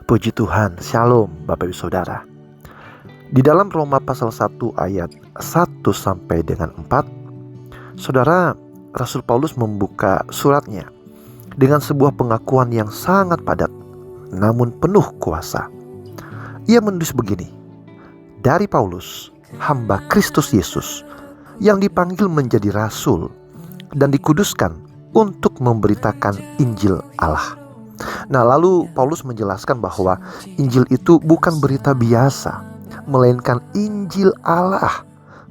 Puji Tuhan, Shalom Bapak Ibu Saudara. Di dalam Roma pasal 1 ayat 1 sampai dengan 4, Saudara, Rasul Paulus membuka suratnya dengan sebuah pengakuan yang sangat padat, namun penuh kuasa. Ia menulis begini: dari Paulus, hamba Kristus Yesus, yang dipanggil menjadi rasul dan dikuduskan untuk memberitakan Injil Allah. Nah, lalu Paulus menjelaskan bahwa Injil itu bukan berita biasa, melainkan Injil Allah,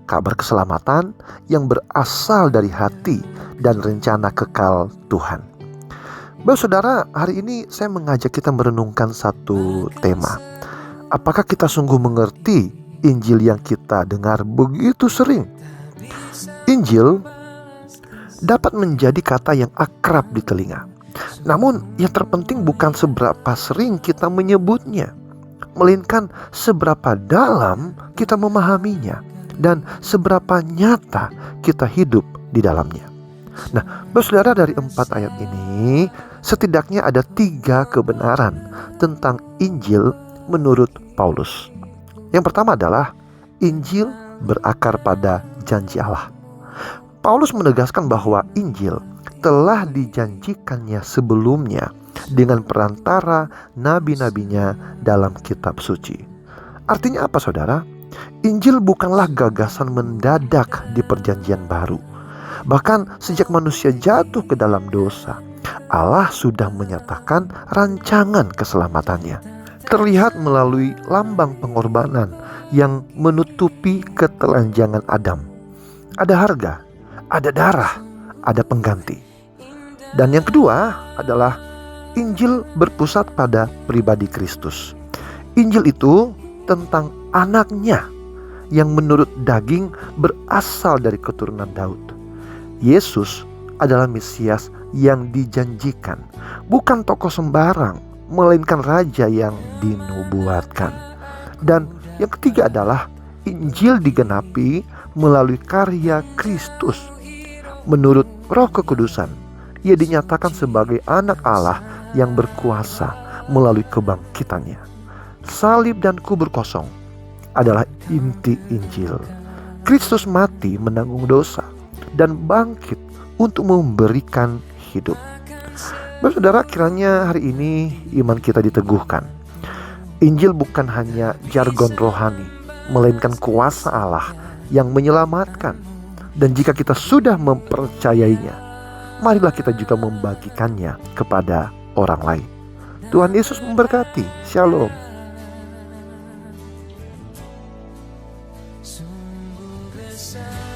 kabar keselamatan yang berasal dari hati dan rencana kekal Tuhan. Bapak Saudara, hari ini saya mengajak kita merenungkan satu tema. Apakah kita sungguh mengerti Injil yang kita dengar begitu sering? Injil dapat menjadi kata yang akrab di telinga. Namun yang terpenting bukan seberapa sering kita menyebutnya, melainkan seberapa dalam kita memahaminya dan seberapa nyata kita hidup di dalamnya. Nah, Saudara, dari 4 ayat ini setidaknya ada 3 kebenaran tentang Injil menurut Paulus. Yang pertama adalah Injil berakar pada janji Allah. Paulus menegaskan bahwa Injil telah dijanjikannya sebelumnya dengan perantara nabi-nabinya dalam kitab suci. Artinya apa, Saudara? Injil bukanlah gagasan mendadak di perjanjian baru. Bahkan sejak manusia jatuh ke dalam dosa, Allah sudah menyatakan rancangan keselamatannya. Terlihat melalui lambang pengorbanan yang menutupi ketelanjangan Adam. Ada harga, ada darah, ada pengganti. Dan yang kedua adalah Injil berpusat pada pribadi Kristus. Injil itu tentang anaknya yang menurut daging berasal dari keturunan Daud. Yesus adalah Mesias yang dijanjikan, bukan tokoh sembarang, melainkan raja yang dinubuatkan. Dan yang ketiga adalah Injil digenapi melalui karya Kristus. Menurut Roh Kekudusan, ia dinyatakan sebagai anak Allah yang berkuasa melalui kebangkitannya. Salib dan kubur kosong adalah inti Injil. Kristus mati menanggung dosa dan bangkit untuk memberikan hidup. Saudara, kiranya hari ini iman kita diteguhkan. Injil bukan hanya jargon rohani, melainkan kuasa Allah yang menyelamatkan. Dan jika kita sudah mempercayainya, marilah kita juga membagikannya kepada orang lain. Tuhan Yesus memberkati. Shalom. Sungguh besar